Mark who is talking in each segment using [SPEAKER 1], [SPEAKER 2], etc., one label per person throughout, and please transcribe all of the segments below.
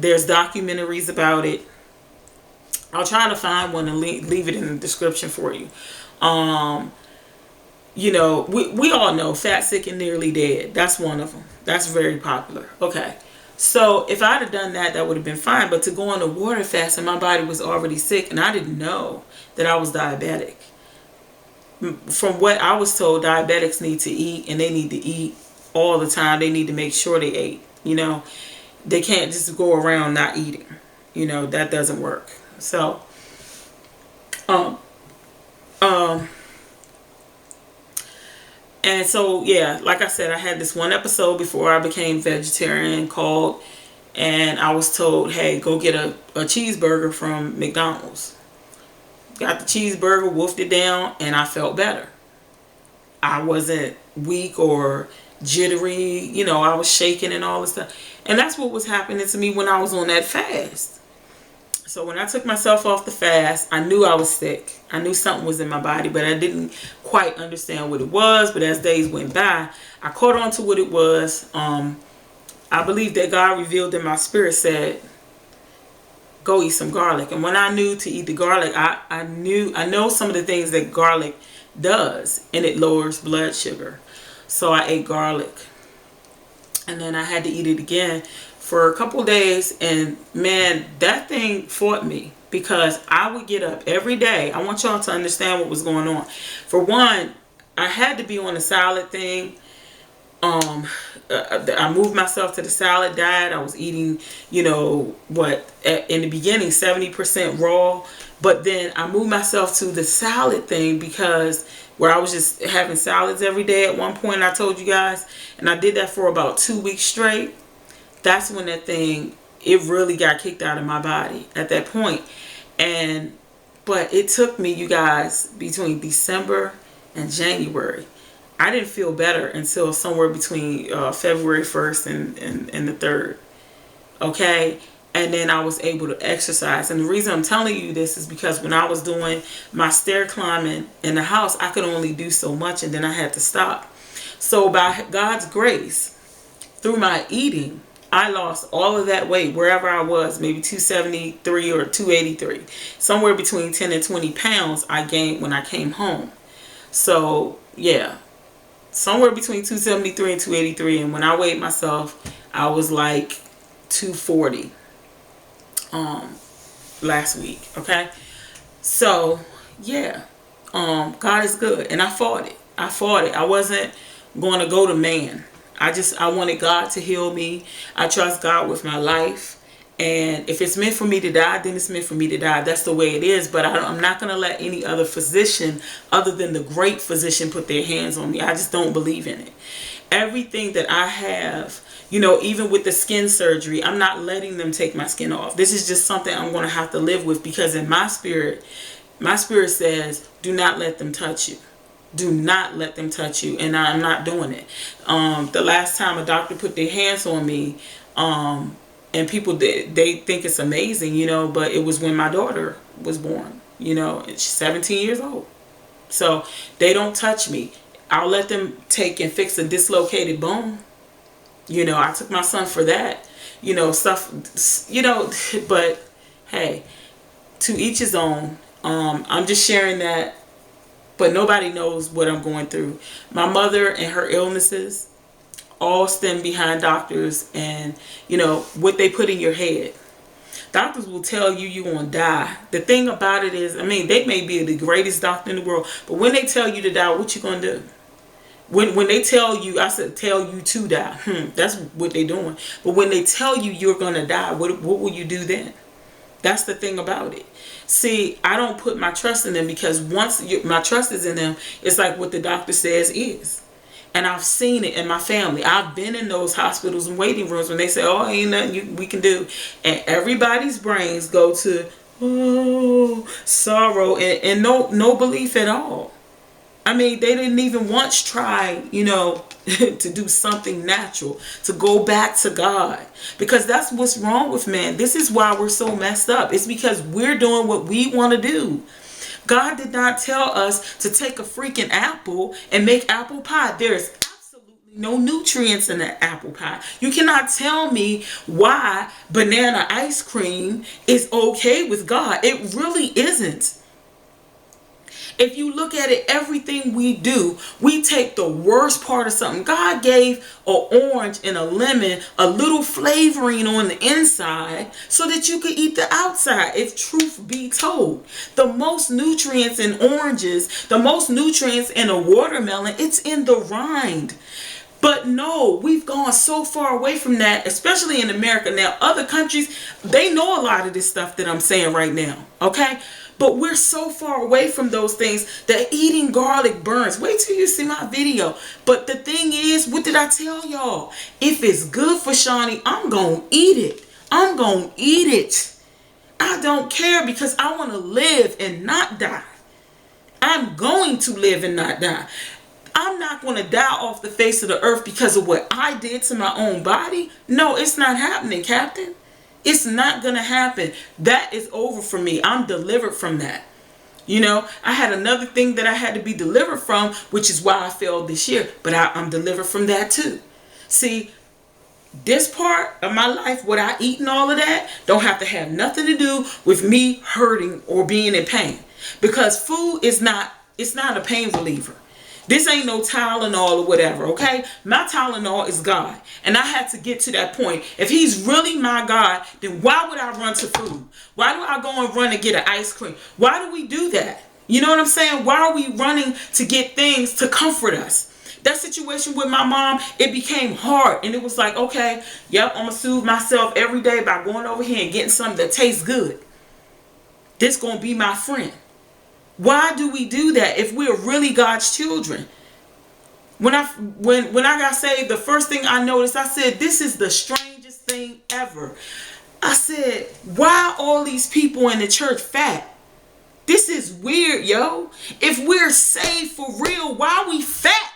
[SPEAKER 1] There's documentaries about it. I'll try to find one and leave it in the description for you. You know, we all know Fat, Sick, and Nearly Dead. That's one of them. That's very popular. Okay. So if I'd have done that, that would have been fine. But to go on a water fast and my body was already sick and I didn't know that I was diabetic. From what I was told, diabetics need to eat, and they need to eat all the time. They need to make sure they ate. You know, they can't just go around not eating. You know, that doesn't work. So, and so, yeah, like I said, I had this one episode before I became vegetarian called, and I was told, hey, go get a cheeseburger from McDonald's. Got the cheeseburger, wolfed it down, and I felt better. I wasn't weak or jittery. You know, I was shaking and all this stuff. And that's what was happening to me when I was on that fast. So when I took myself off the fast, I knew I was sick. I knew something was in my body, but I didn't quite understand what it was. But as days went by, I caught on to what it was. I believe that God revealed in my spirit, said, go eat some garlic. And when I knew to eat the garlic, I know some of the things that garlic does, and it lowers blood sugar. So I ate garlic. And then I had to eat it again for a couple days, and man, that thing fought me, because I would get up every day. I want y'all to understand what was going on. For one, I had to be on a salad thing. I moved myself to the salad diet. I was eating, you know, in the beginning 70% raw, but then I moved myself to the salad thing, because where I was just having salads every day at one point, I told you guys, and I did that for about 2 weeks straight. That's when that thing, it really got kicked out of my body at that point. But it took me, you guys, between December and January. I didn't feel better until somewhere between February 1st and the 3rd. Okay? And then I was able to exercise. And the reason I'm telling you this is because when I was doing my stair climbing in the house, I could only do so much, and then I had to stop. So by God's grace, through my eating, I lost all of that weight wherever I was, maybe 273 or 283. Somewhere between 10 and 20 pounds I gained when I came home. So, yeah. Somewhere between 273 and 283. And when I weighed myself, I was like 240 last week. Okay? So, yeah. God is good. And I fought it. I wasn't going to go to man. I wanted God to heal me. I trust God with my life. And if it's meant for me to die, then it's meant for me to die. That's the way it is. But I'm not going to let any other physician other than the great physician put their hands on me. I just don't believe in it. Everything that I have, you know, even with the skin surgery, I'm not letting them take my skin off. This is just something I'm going to have to live with, because in my spirit says, do not let them touch you. Do not let them touch you. And I'm not doing it. The last time a doctor put their hands on me, and people, they think it's amazing, you know, but it was when my daughter was born, you know, and she's 17 years old. So they don't touch me. I'll let them take and fix a dislocated bone. You know, I took my son for that, you know, stuff, you know, but hey, to each his own. I'm just sharing that. But nobody knows what I'm going through. My mother and her illnesses all stem behind doctors and, you know, what they put in your head. Doctors will tell you you're going to die. The thing about it is, I mean, they may be the greatest doctor in the world, but when they tell you to die, what you going to do? When they tell you, I said, tell you to die. That's what they're doing. But when they tell you you're going to die, what will you do then? That's the thing about it. See, I don't put my trust in them, because once my trust is in them, it's like what the doctor says is. And I've seen it in my family. I've been in those hospitals and waiting rooms when they say, oh, ain't nothing we can do. And everybody's brains go to, oh, sorrow and no belief at all. I mean, they didn't even once try, you know, to do something natural, to go back to God. Because that's what's wrong with man. This is why we're so messed up. It's because we're doing what we want to do. God did not tell us to take a freaking apple and make apple pie. There's absolutely no nutrients in an apple pie. You cannot tell me why banana ice cream is okay with God. It really isn't. If you look at it, everything we do, we take the worst part of something. God gave an orange and a lemon a little flavoring on the inside so that you could eat the outside, if truth be told. The most nutrients in oranges, the most nutrients in a watermelon, it's in the rind. But no, we've gone so far away from that, especially in America. Now, other countries, they know a lot of this stuff that I'm saying right now, okay? But we're so far away from those things that eating garlic burns. Wait till you see my video. But the thing is, what did I tell y'all? If it's good for Chauny, I'm going to eat it. I'm going to eat it. I don't care because I want to live and not die. I'm going to live and not die. I'm not going to die off the face of the earth because of what I did to my own body. No, it's not happening, Captain. It's not going to happen. That is over for me. I'm delivered from that. You know, I had another thing that I had to be delivered from, which is why I failed this year. But I'm delivered from that too. See, this part of my life, what I eat and all of that, don't have to have nothing to do with me hurting or being in pain. Because food is not, it's not a pain reliever. This ain't no Tylenol or whatever, okay? My Tylenol is God. And I had to get to that point. If he's really my God, then why would I run to food? Why do I go and run and get an ice cream? Why do we do that? You know what I'm saying? Why are we running to get things to comfort us? That situation with my mom, it became hard. And it was like, okay, yep, I'm going to soothe myself every day by going over here and getting something that tastes good. This going to be my friend. Why do we do that if we're really God's children? When I got saved, the first thing I noticed, I said, this is the strangest thing ever. I said, why all these people in the church fat? This is weird, yo. If we're saved for real, why are we fat?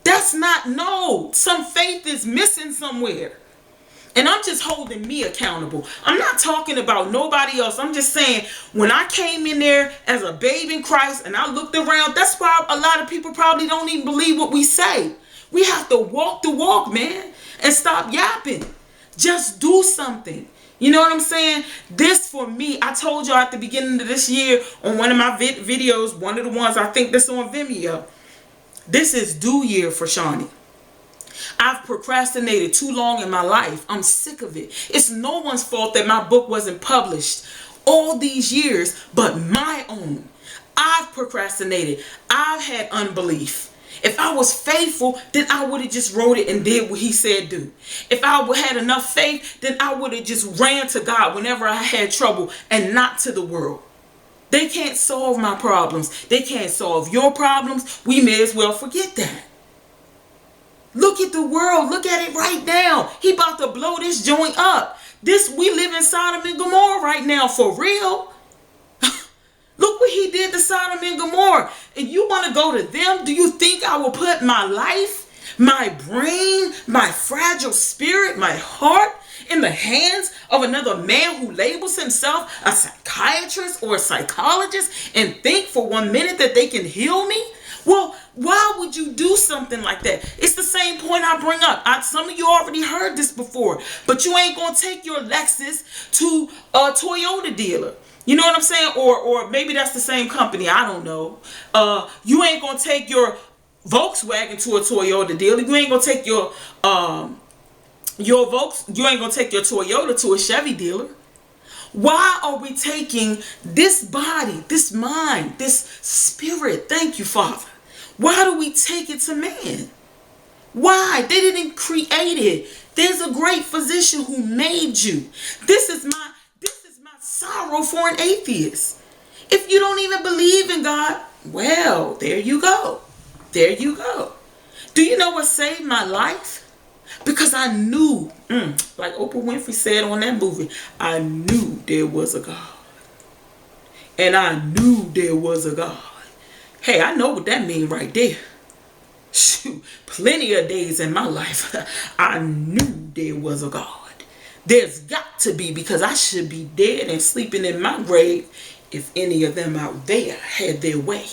[SPEAKER 1] That's not, no. Some faith is missing somewhere. And I'm just holding me accountable. I'm not talking about nobody else. I'm just saying, when I came in there as a babe in Christ and I looked around, that's why a lot of people probably don't even believe what we say. We have to walk the walk, man, and stop yapping. Just do something. You know what I'm saying? This for me, I told y'all at the beginning of this year on one of my videos, one of the ones I think that's on Vimeo, this is due year for Chauny. I've procrastinated too long in my life. I'm sick of it. It's no one's fault that my book wasn't published all these years but my own. I've procrastinated. I've had unbelief. If I was faithful, then I would have just wrote it and did what he said do. If I had enough faith, then I would have just ran to God whenever I had trouble and not to the world. They can't solve my problems. They can't solve your problems. We may as well forget that. Look at the world. Look at it right now. He about to blow this joint up. We live in Sodom and Gomorrah right now, for real. Look what he did to Sodom and Gomorrah. And you want to go to them? Do you think I will put my life, my brain, my fragile spirit, my heart in the hands of another man who labels himself a psychiatrist or a psychologist and think for 1 minute that they can heal me? Well, why would you do something like that? It's the same point I bring up. Some of you already heard this before, but you ain't going to take your Lexus to a Toyota dealer. You know what I'm saying? Or maybe that's the same company. I don't know. You ain't going to take your Volkswagen to a Toyota dealer. You ain't going to take you ain't going to take your Toyota to a Chevy dealer. Why are we taking this body, this mind, this spirit? Thank you, Father. Why do we take it to man? Why? They didn't create it. There's a great physician who made you. This is my sorrow for an atheist. If you don't even believe in God, well, there you go. There you go. Do you know what saved my life? Because I knew, like Oprah Winfrey said on that movie, I knew there was a God. And I knew there was a God. Hey, I know what that means right there. Shoot, plenty of days in my life, I knew there was a God. There's got to be, because I should be dead and sleeping in my grave if any of them out there had their way.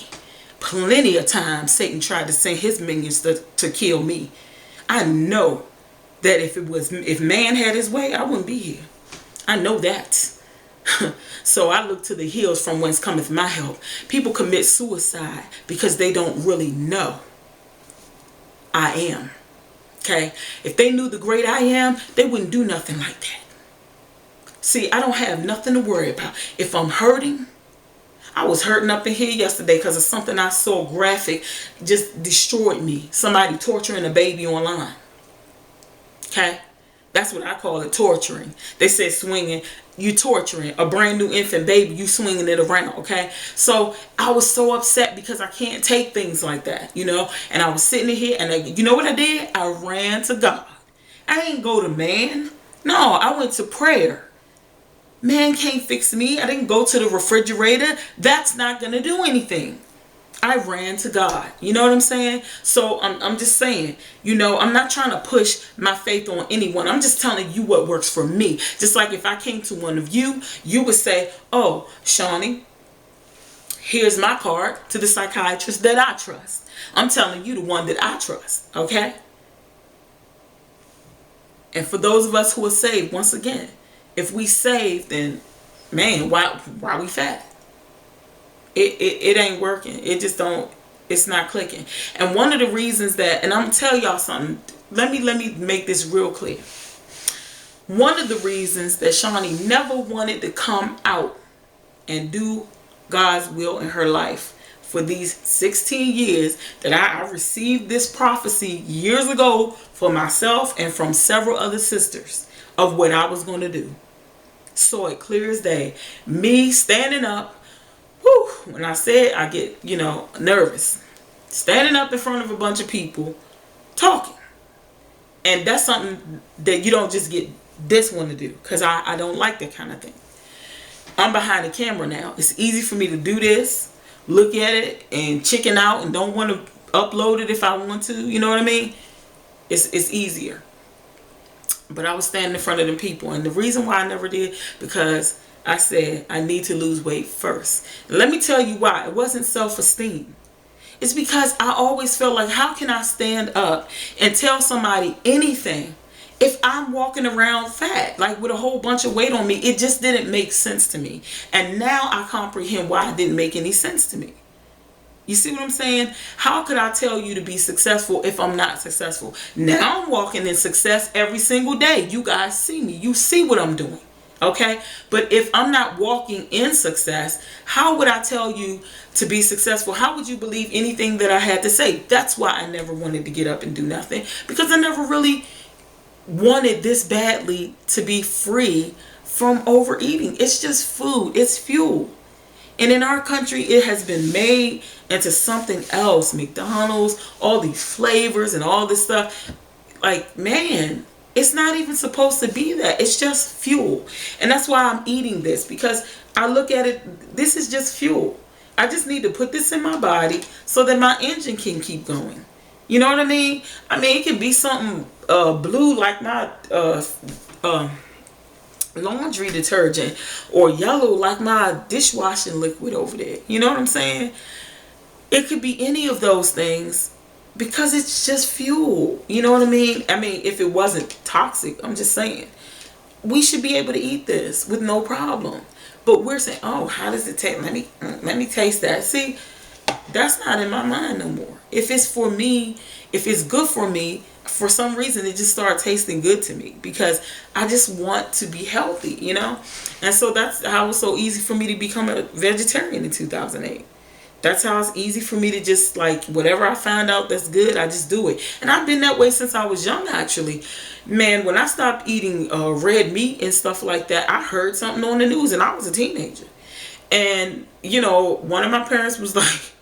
[SPEAKER 1] Plenty of times Satan tried to send his minions to kill me. I know that if man had his way, I wouldn't be here. I know that. So I look to the hills from whence cometh my help. People commit suicide because they don't really know I am. Okay? If they knew the great I am, they wouldn't do nothing like that. See, I don't have nothing to worry about. If I'm hurting, I was hurting up in here yesterday because of something I saw graphic, just destroyed me. Somebody torturing a baby online. Okay? That's what I call it, torturing. They said swinging. You torturing a brand new infant baby. You swinging it around. Okay? So I was so upset because I can't take things like that, you know. And I was sitting here and you know what I did? I ran to God. I didn't go to man. No, I went to prayer. Man can't fix me. I didn't go to the refrigerator. That's not going to do anything. I ran to God. You know what I'm saying? So I'm just saying, you know, I'm not trying to push my faith on anyone. I'm just telling you what works for me. Just like if I came to one of you, you would say, oh, Chauny, here's my card to the psychiatrist that I trust. I'm telling you the one that I trust. Okay? And for those of us who are saved, once again, if we saved, then man, why we fat? It ain't working. It just don't, it's not clicking. And one of the reasons that, and I'm gonna tell y'all something, let me make this real clear. One of the reasons that Chauny never wanted to come out and do God's will in her life for these 16 years that I received this prophecy years ago for myself and from several other sisters of what I was going to do. Saw it clear as day. Me standing up. Whew, when I said I get, you know, nervous. Standing up in front of a bunch of people talking. And that's something that you don't just get this one to do. Because I don't like that kind of thing. I'm behind the camera now. It's easy for me to do this. Look at it and chicken out and don't want to upload it if I want to. You know what I mean? It's easier. But I was standing in front of them people. And the reason why I never did, because I said I need to lose weight first. And let me tell you why. It wasn't self-esteem. It's because I always felt like, how can I stand up and tell somebody anything if I'm walking around fat, like with a whole bunch of weight on me? It just didn't make sense to me. And now I comprehend why it didn't make any sense to me. You see what I'm saying? How could I tell you to be successful if I'm not successful? Now I'm walking in success every single day. You guys see me. You see what I'm doing. Okay? But if I'm not walking in success, how would I tell you to be successful? How would you believe anything that I had to say? That's why I never wanted to get up and do nothing. Because I never really wanted this badly to be free from overeating. It's just food. It's fuel. And in our country, it has been made into something else. McDonald's, all these flavors and all this stuff. Like, man, it's not even supposed to be that. It's just fuel. And that's why I'm eating this. Because I look at it, this is just fuel. I just need to put this in my body so that my engine can keep going. You know what I mean? I mean, it can be something blue like my laundry detergent, or yellow like my dishwashing liquid over there. You know what I'm saying? It could be any of those things because it's just fuel. You know what I mean? I mean, if it wasn't toxic, I'm just saying, we should be able to eat this with no problem. But we're saying, oh, how does it taste? Let me taste that. See, that's not in my mind no more. If it's for me, if it's good for me, for some reason it just started tasting good to me because I just want to be healthy, you know. And so that's how it was so easy for me to become a vegetarian in 2008. That's how it's easy for me to just, like, whatever I find out that's good, I just do it. And I've been that way since I was young, actually. Man, when I stopped eating red meat and stuff like that, I heard something on the news and I was a teenager. And, you know, one of my parents was like,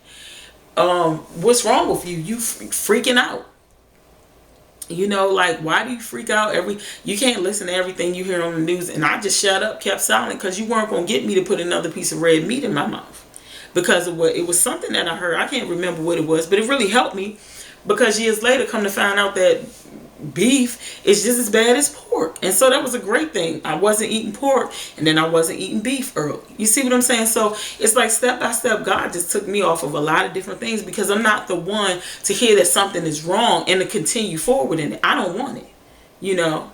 [SPEAKER 1] what's wrong with you? You freaking out. You know, like, why do you freak out you can't listen to everything you hear on the news. And I just shut up, kept silent, because you weren't going to get me to put another piece of red meat in my mouth. Because of what, it was something that I heard. I can't remember what it was, but it really helped me, because years later, come to find out that beef is just as bad as pork. And so that was a great thing. I wasn't eating pork, and then I wasn't eating beef early. You see what I'm saying? So it's like step by step, God just took me off of a lot of different things, because I'm not the one to hear that something is wrong and to continue forward in it. I don't want it, you know.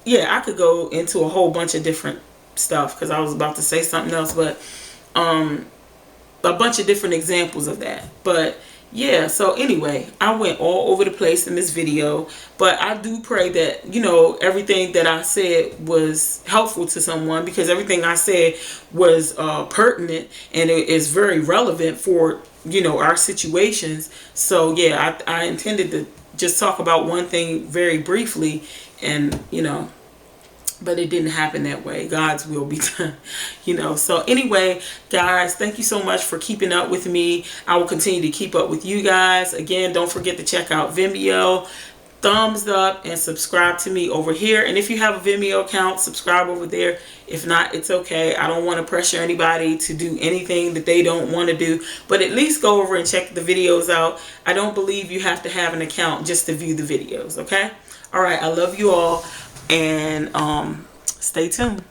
[SPEAKER 1] Yeah, I could go into a whole bunch of different stuff, because I was about to say something else, but a bunch of different examples of that. But yeah, so anyway, I went all over the place in this video, but I do pray that, you know, everything that I said was helpful to someone, because everything I said was pertinent, and it is very relevant for, you know, our situations. So yeah, I intended to just talk about one thing very briefly, and, you know, but it didn't happen that way. God's will be done, you know. So anyway, guys, thank you so much for keeping up with me. I will continue to keep up with you guys. Again, don't forget to check out Vimeo. Thumbs up and subscribe to me over here. And if you have a Vimeo account, subscribe over there. If not, it's okay. I don't want to pressure anybody to do anything that they don't want to do, but at least go over and check the videos out. I don't believe you have to have an account just to view the videos, okay? All right, I love you all. And stay tuned.